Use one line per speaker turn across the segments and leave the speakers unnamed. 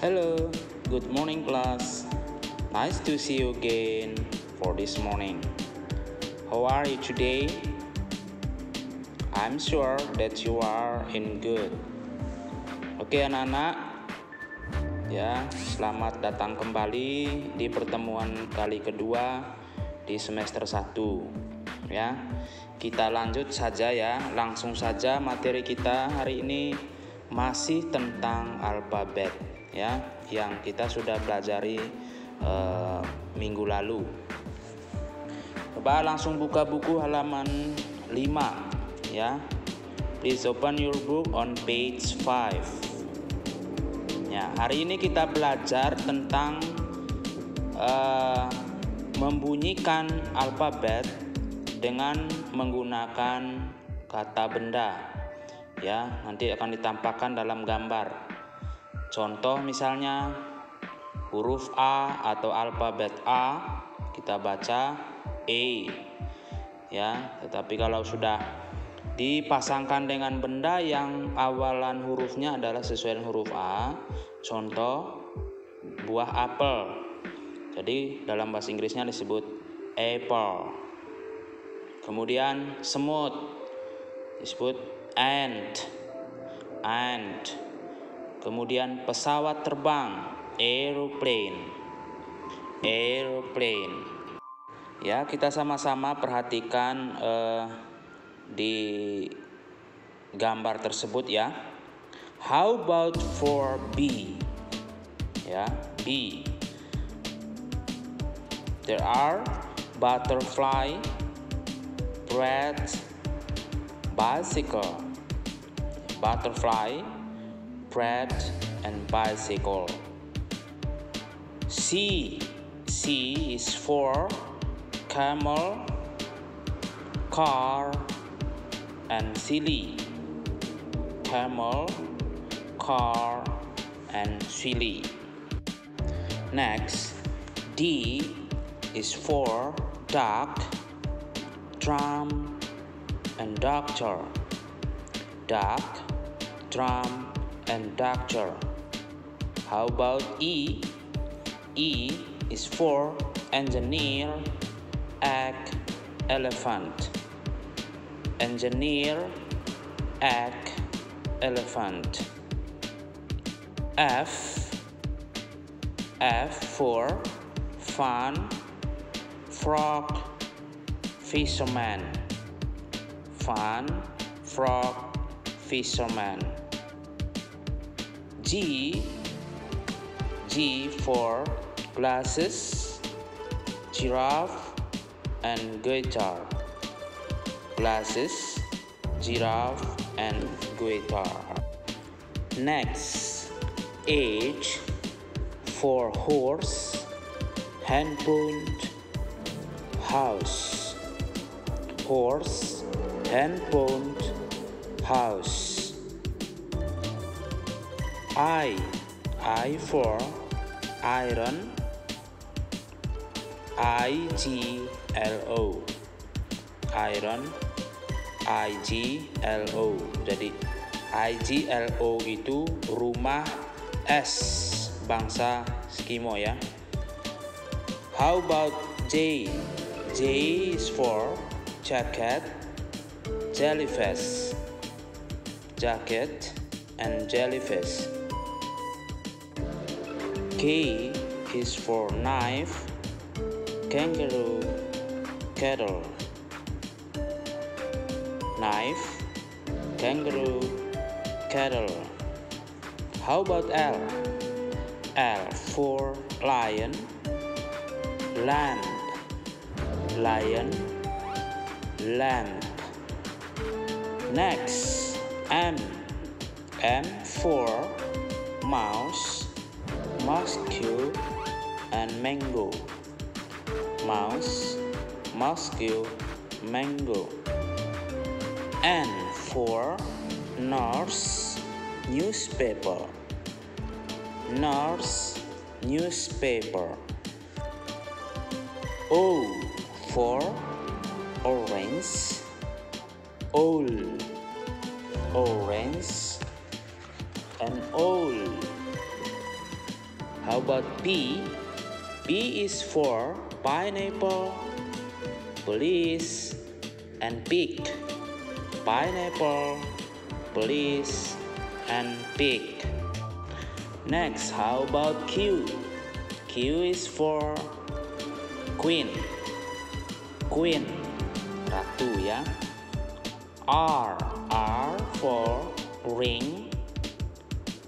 Hello, good morning class. Nice to see you again for this morning. How are you today? I'm sure that you are in good. Oke anak-anak, ya selamat datang kembali di pertemuan kali kedua di semester 1. Ya, kita lanjut saja ya, langsung saja materi kita hari ini masih tentang alfabet ya, yang kita sudah pelajari minggu lalu. Coba langsung buka buku halaman 5 ya. Please open your book on page 5. Ya, hari ini kita belajar tentang membunyikan alfabet dengan menggunakan kata benda. Ya, nanti akan ditampakkan dalam gambar. Contoh misalnya huruf A atau alfabet A kita baca E. Ya, tetapi kalau sudah dipasangkan dengan benda yang awalan hurufnya adalah sesuai dengan huruf A, contoh buah apel. Jadi dalam bahasa Inggrisnya disebut apple. Kemudian semut disebut ant. Kemudian pesawat terbang, aeroplane. Ya, kita sama-sama perhatikan di gambar tersebut ya. How about for B? Ya, B. There are butterfly, bread, bicycle. Butterfly, bread, and bicycle. C is for camel, car, and silly. Camel, car, and silly. Next, D is for duck, drum, and doctor. Duck, drum, and doctor. How about E? E is for engineer, egg, elephant. Engineer, egg, elephant. F for fun, frog, fisherman. Fun, frog, fisherman. G for glasses, giraffe, and guitar. Glasses, giraffe, and guitar. Next, H for horse, handphone, house. Horse, handphone, house. I for iron, IGLO. Iron, IGLO. Jadi IGLO itu rumah es bangsa Eskimo ya. How about J? J is for jacket, jellyfish. Jacket and jellyfish. K is for knife, kangaroo, kettle. Knife, kangaroo, kettle. How about L? L for lion, lamb. Lion, lamp. Next, M for mouse, mosquito, and mango. Mouse, mosquito, mango. N for nurse, newspaper. Nurse, newspaper. O for orange, owl. Orange and owl. How about P? P is for pineapple, police, and pig. Pineapple, police, and pig. Next, how about Q? Q is for queen. Queen, ratu ya. R for ring,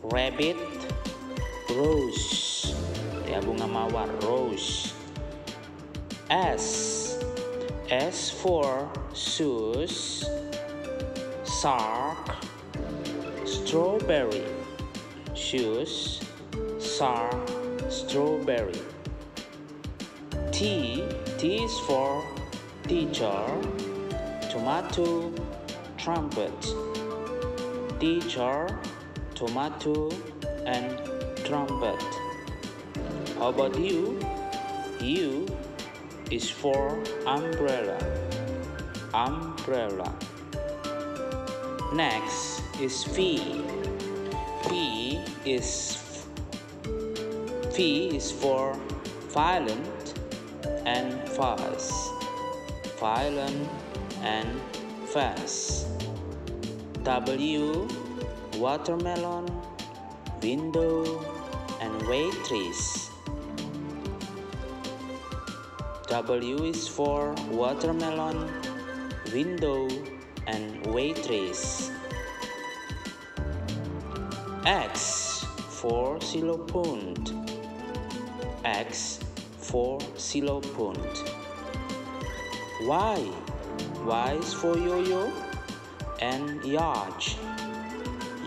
rabbit, rose. Ya, bunga mawar, rose. S for shoes, shark, strawberry. Shoes, shark, strawberry. T is for teacher, tomato, trumpet. Teacher, tomato, and trumpet. How about U? U is for umbrella. Umbrella. Next is V. V is for violent and fast. Violent and fast. W, watermelon, window, and waitress. W is for watermelon, window, and waitress. X for xylophone. X for xylophone. Y is for yo-yo and yacht.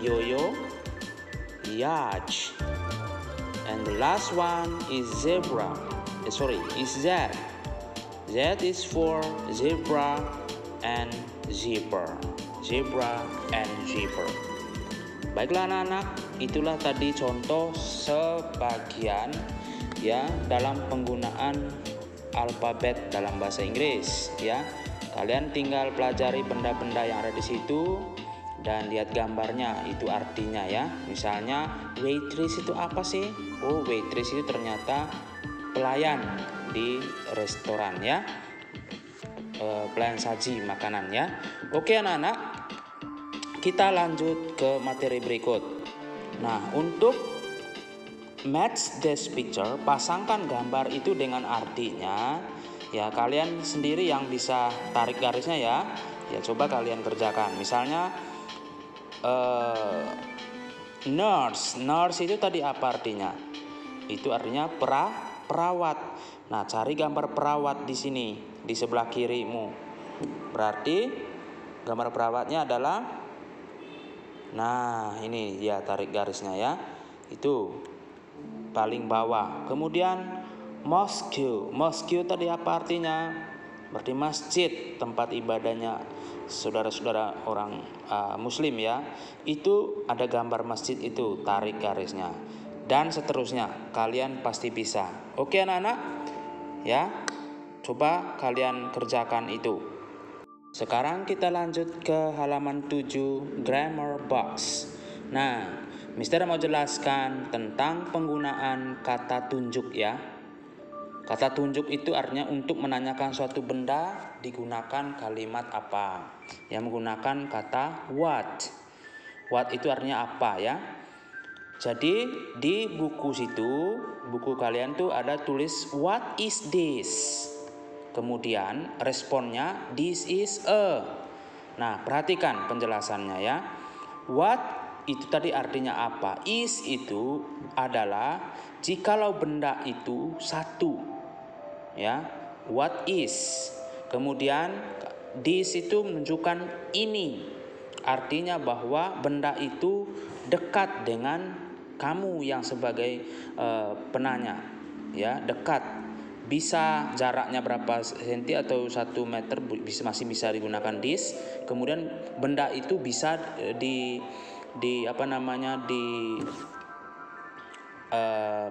Yo-yo, yacht. And the last one is zebra. Is Z. Z is for zebra and zipper. Zebra and zipper. Baiklah anak-anak, itulah tadi contoh sebagian ya dalam penggunaan alfabet dalam bahasa Inggris ya. Kalian tinggal pelajari benda-benda yang ada di situ dan lihat gambarnya, itu artinya ya. Misalnya waitress itu apa sih? Oh, waitress itu ternyata pelayan di restoran ya. Pelayan saji makanan ya. Oke anak-anak, kita lanjut ke materi berikut. Nah, untuk match this picture, pasangkan gambar itu dengan artinya. Ya, kalian sendiri yang bisa tarik garisnya ya. Ya, coba kalian kerjakan. Misalnya nurse itu tadi apa artinya? Itu artinya perawat. Nah, cari gambar perawat di sini di sebelah kirimu. Berarti gambar perawatnya adalah, nah ini ya, tarik garisnya ya. Itu paling bawah. Kemudian mosque tadi apa artinya? Berarti masjid, tempat ibadahnya saudara-saudara orang muslim ya. Itu ada gambar masjid itu, tarik garisnya. Dan seterusnya, kalian pasti bisa. Oke anak-anak ya, coba kalian kerjakan itu. Sekarang kita lanjut ke halaman 7, grammar box. Nah, Mister mau jelaskan tentang penggunaan kata tunjuk ya. Kata tunjuk itu artinya untuk menanyakan suatu benda digunakan kalimat apa? Yang menggunakan kata what. What itu artinya apa ya? Jadi di buku situ, buku kalian tuh ada tulis what is this? Kemudian responnya this is a. Nah, perhatikan penjelasannya ya. What itu tadi artinya apa? Is itu adalah jikalau benda itu satu. Ya, what is. Kemudian this itu menunjukkan ini. Artinya bahwa benda itu dekat dengan kamu yang sebagai penanya. Ya, dekat. Bisa jaraknya berapa senti atau 1 meter masih bisa digunakan this. Kemudian benda itu bisa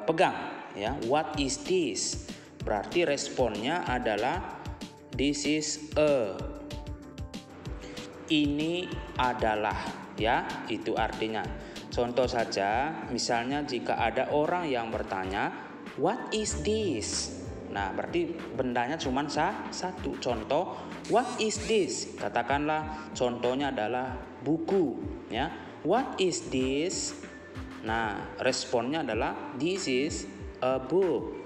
pegang ya. What is this? Berarti responnya adalah this is a. Ini adalah ya, itu artinya. Contoh saja, misalnya jika ada orang yang bertanya, "What is this?" Nah, berarti bendanya cuma satu. Contoh, "What is this?" Katakanlah contohnya adalah buku, ya. "What is this?" Nah, responnya adalah "This is a book."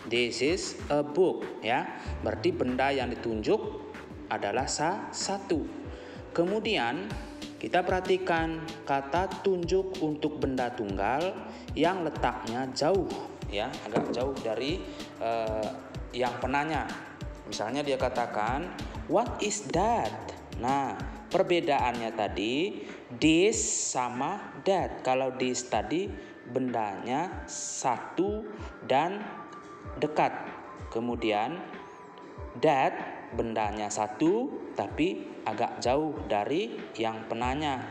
This is a book, ya. Berarti benda yang ditunjuk adalah satu. Kemudian kita perhatikan kata tunjuk untuk benda tunggal yang letaknya jauh, ya, agak jauh dari yang penanya. Misalnya dia katakan, "What is that?" Nah, perbedaannya tadi this sama that. Kalau this tadi bendanya satu dan dekat. Kemudian that bendanya satu tapi agak jauh dari yang penanya.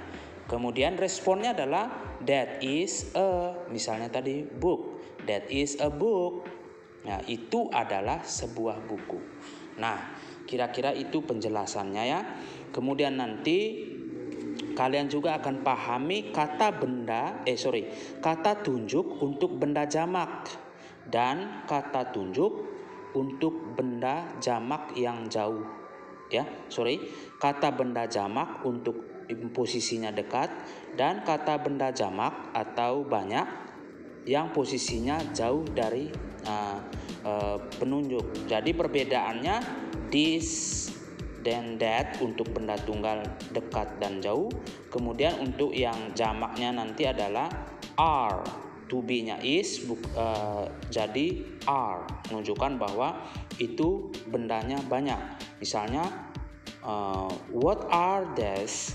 Kemudian responnya adalah that is a, misalnya tadi book. That is a book. Nah, itu adalah sebuah buku. Nah, kira-kira itu penjelasannya, ya. Kemudian nanti kalian juga akan pahami kata tunjuk untuk benda jamak dan kata tunjuk untuk benda jamak yang jauh. Kata benda jamak untuk posisinya dekat dan kata benda jamak atau banyak yang posisinya jauh dari penunjuk. Jadi perbedaannya this dan that untuk benda tunggal dekat dan jauh. Kemudian untuk yang jamaknya nanti adalah are. To be-nya is jadi are, menunjukkan bahwa itu bendanya banyak. Misalnya what are these,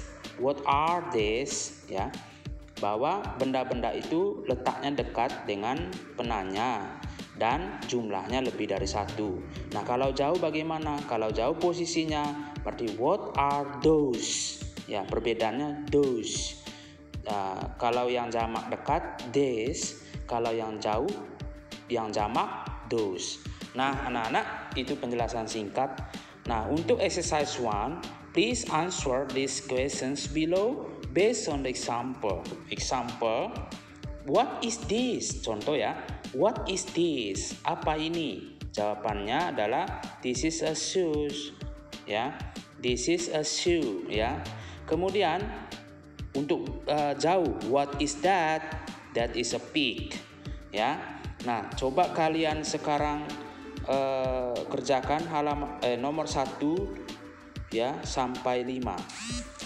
ya, bahwa benda-benda itu letaknya dekat dengan penanya dan jumlahnya lebih dari satu. Nah, kalau jauh bagaimana? Kalau jauh posisinya berarti what are those, ya, perbedaannya those. Kalau yang jamak dekat this, kalau yang jauh yang jamak those. Nah, anak-anak, itu penjelasan singkat. Nah, untuk exercise 1, please answer these questions below based on the example. Example, what is this? Contoh, ya. What is this? Apa ini? Jawabannya adalah this is a shoes, ya. This is a shoe, ya. Kemudian untuk jauh, what is that? That is a pig, ya. Nah, coba kalian sekarang kerjakan nomor 1, ya, sampai 5.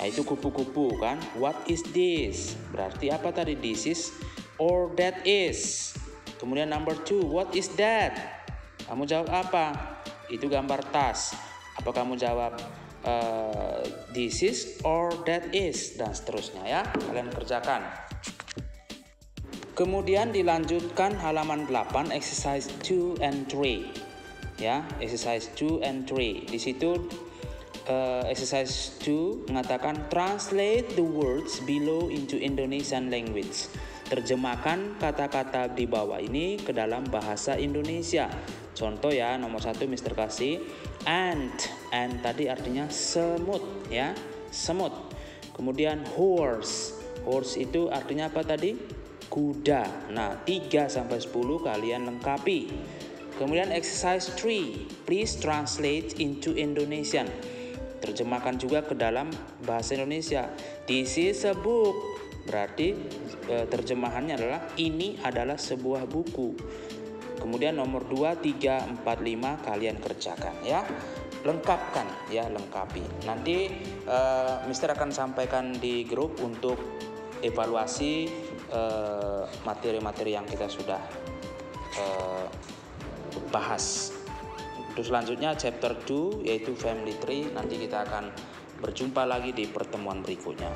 Nah, itu kupu-kupu kan. What is this? Berarti apa tadi? This is or that is. Kemudian number 2, what is that? Kamu jawab apa? Itu gambar tas. Apa kamu jawab this is or that is, dan seterusnya, ya. Kalian kerjakan. Kemudian dilanjutkan halaman 8, exercise 2 and 3, ya. Exercise 2 and 3. Di situ exercise 2 mengatakan translate the words below into Indonesian language. Terjemahkan kata-kata di bawah ini ke dalam bahasa Indonesia. Contoh, ya, nomor 1 Mister kasih ant tadi artinya semut, ya, semut. Kemudian horse itu artinya apa tadi? Kuda. Nah, 3 sampai 10 kalian lengkapi. Kemudian exercise 3, please translate into Indonesian. Terjemahkan juga ke dalam bahasa Indonesia. This is a book. Berarti terjemahannya adalah ini adalah sebuah buku. Kemudian nomor 2, 3, 4, 5 kalian kerjakan, ya. Lengkapkan, ya, lengkapi. Nanti Mister akan sampaikan di grup untuk evaluasi materi-materi yang kita sudah bahas. Untuk selanjutnya chapter 2 yaitu family tree, nanti kita akan berjumpa lagi di pertemuan berikutnya.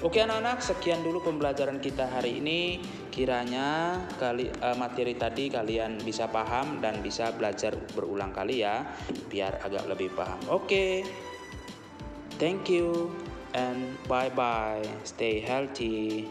Oke anak-anak, sekian dulu pembelajaran kita hari ini. Kiranya materi tadi kalian bisa paham dan bisa belajar berulang kali, ya, biar agak lebih paham. Oke, thank you and bye-bye. Stay healthy.